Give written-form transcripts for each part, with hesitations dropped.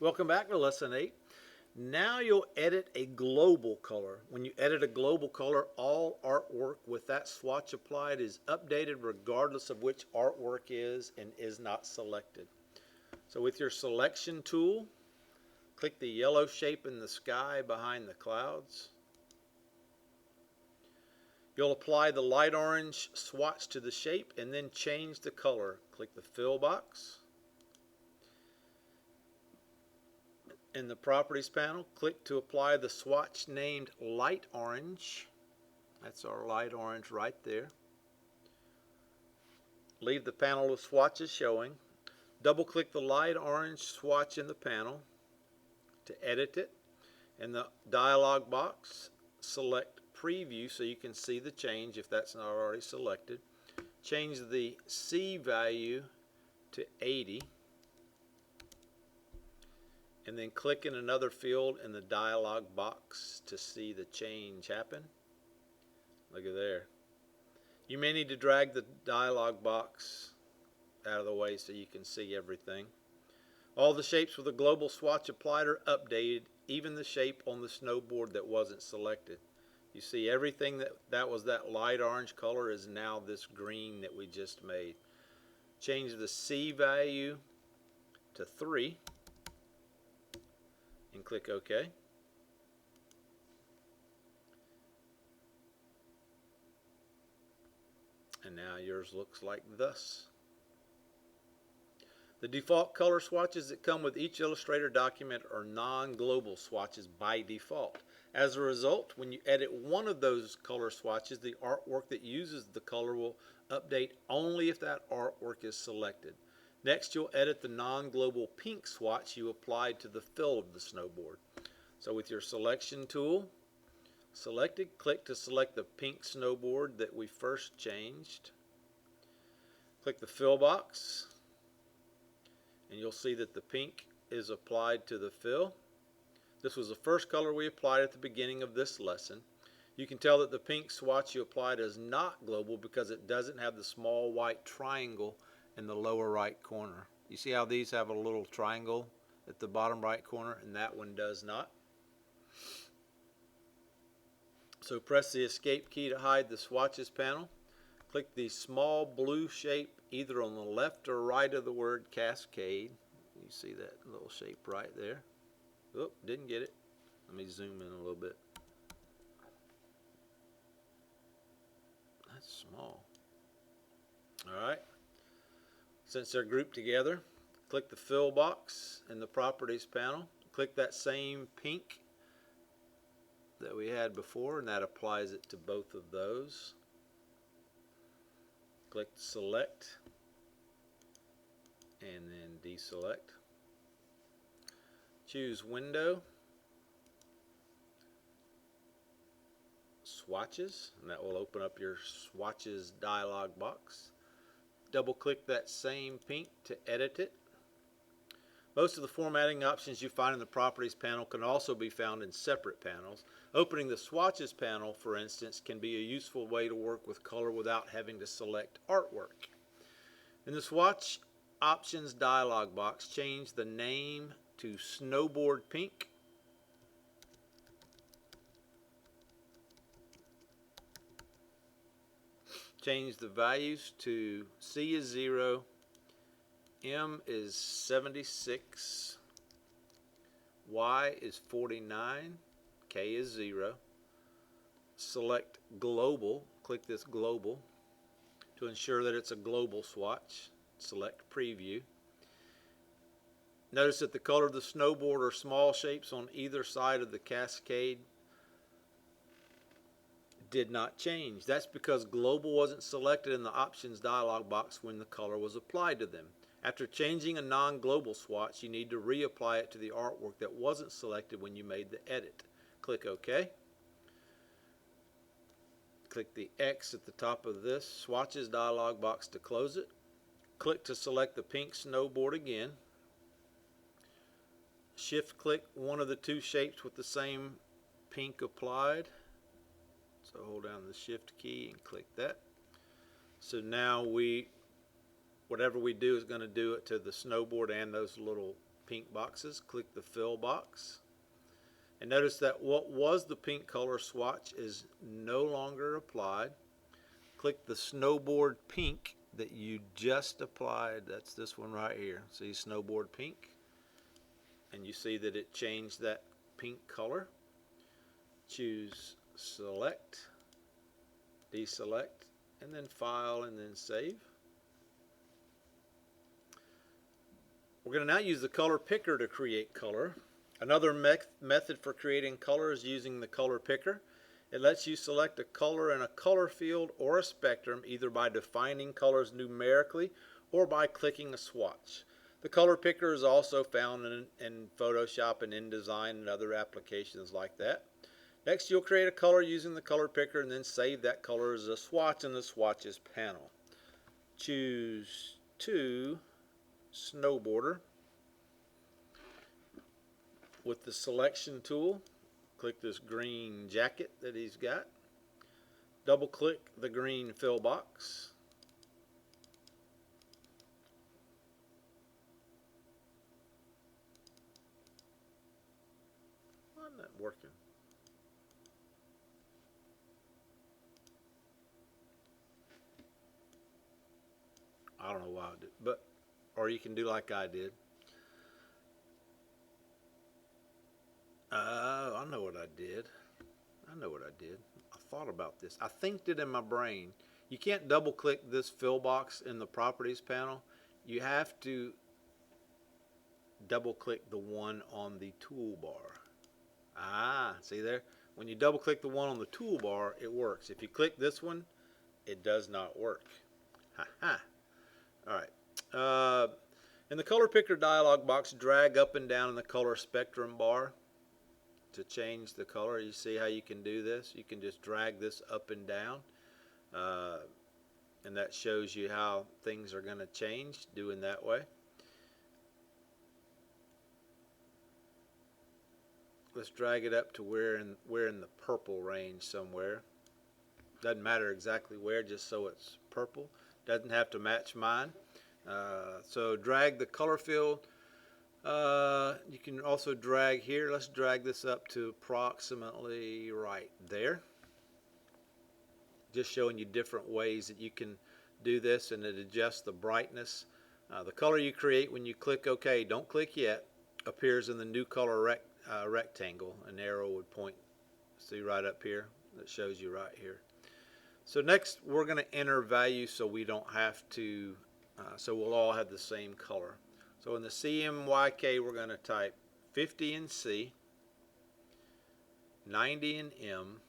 Welcome back to Lesson 8. Now you'll edit a global color. When you edit a global color, all artwork with that swatch applied is updated regardless of which artwork is and is not selected. So with your selection tool, click the yellow shape in the sky behind the clouds. You'll apply the light orange swatch to the shape and then change the color. Click the fill box. In the Properties panel, click to apply the swatch named light orange. That's our light orange right there. Leave the panel of swatches showing. Double click the light orange swatch in the panel to edit it. In the dialog box, select preview so you can see the change if that's not already selected. Change the C value to 80. And then click in another field in the dialog box to see the change happen. Look at there. You may need to drag the dialog box out of the way so you can see everything. All the shapes with a global swatch applied are updated, even the shape on the snowboard that wasn't selected. You see everything that was that light orange color is now this green that we just made. Change the C value to 3. And click OK. And now yours looks like thus. The default color swatches that come with each Illustrator document are non-global swatches by default. As a result, when you edit one of those color swatches, the artwork that uses the color will update only if that artwork is selected. Next, you'll edit the non-global pink swatch you applied to the fill of the snowboard. So with your selection tool selected, click to select the pink snowboard that we first changed. Click the fill box, and you'll see that the pink is applied to the fill. This was the first color we applied at the beginning of this lesson. You can tell that the pink swatch you applied is not global because it doesn't have the small white triangle in the lower right corner. You see how these have a little triangle at the bottom right corner and that one does not? So press the escape key to hide the swatches panel. Click the small blue shape either on the left or right of the word cascade. You see that little shape right there. Oh, didn't get it. Let me zoom in a little bit. That's small. Alright. Since they're grouped together, click the fill box in the Properties panel. Click that same pink that we had before, and that applies it to both of those. Click select and then deselect. Choose window, swatches, and that will open up your swatches dialog box. Double click that same pink to edit it. Most of the formatting options you find in the Properties panel can also be found in separate panels. Opening the Swatches panel, for instance, can be a useful way to work with color without having to select artwork. In the Swatch Options dialog box, change the name to Snowboard Pink. Change the values to C is 0, M is 76, Y is 49, K is 0. Select Global, click this Global to ensure that it's a global swatch. Select Preview. Notice that the color of the snowboard are small shapes on either side of the cascade did not change. That's because global wasn't selected in the options dialog box when the color was applied to them. After changing a non-global swatch, you need to reapply it to the artwork that wasn't selected when you made the edit. Click OK. Click the X at the top of this swatches dialog box to close it. Click to select the pink snowboard again. Shift click one of the two shapes with the same pink applied. So hold down the shift key and click that. So now whatever we do is going to do it to the snowboard and those little pink boxes. Click the fill box. And notice that what was the pink color swatch is no longer applied. Click the snowboard pink that you just applied. That's this one right here. See snowboard pink? And you see that it changed that pink color. Choose select, deselect, and then file and then save. We're going to now use the color picker to create color. Another method for creating color is using the color picker. It lets you select a color in a color field or a spectrum either by defining colors numerically or by clicking a swatch. The color picker is also found in Photoshop and InDesign and other applications like that. Next, you'll create a color using the color picker and then save that color as a swatch in the swatches panel. Choose to snowboarder. With the selection tool, click this green jacket that he's got. Double click the green fill box. Why isn't that working? I don't know why I did, but or you can do like I did. I know what I did. I thought about this. I thinked it in my brain. You can't double click this fill box in the properties panel. You have to double click the one on the toolbar. See there? When you double click the one on the toolbar, it works. If you click this one, it does not work. Alright. In the color picker dialog box, drag up and down in the color spectrum bar to change the color. You see how you can do this? You can just drag this up and down, and that shows you how things are going to change doing that way. Let's drag it up to we're in the purple range somewhere. Doesn't matter exactly where, just so it's purple. Doesn't have to match mine. So drag the color field. You can also drag here. Let's drag this up to approximately right there. Just showing you different ways that you can do this, and it adjusts the brightness. The color you create when you click OK, don't click yet, appears in the new color rectangle. An arrow would point, see right up here, that shows you right here. So next we're going to enter values so we don't have to, so we'll all have the same color. So in the CMYK we're going to type 50 in C, 90 in M,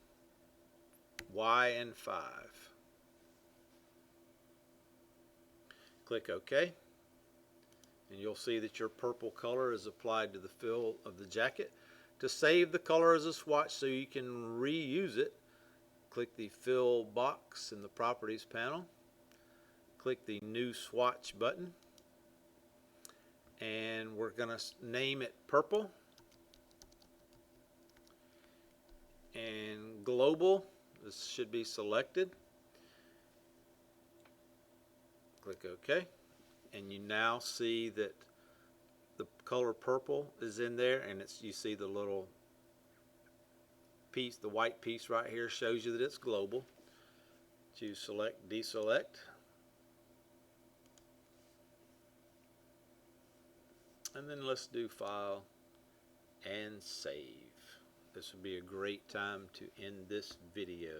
Y in 5. Click OK, and you'll see that your purple color is applied to the fill of the jacket. To save the color as a swatch so you can reuse it, click the fill box in the properties panel, click the new swatch button, and we're going to name it purple, and global, this should be selected. Click OK, and you now see that the color purple is in there, and you see the little piece, the white piece right here shows you that it's global. Choose select, deselect, and then let's do file and save. This would be a great time to end this video.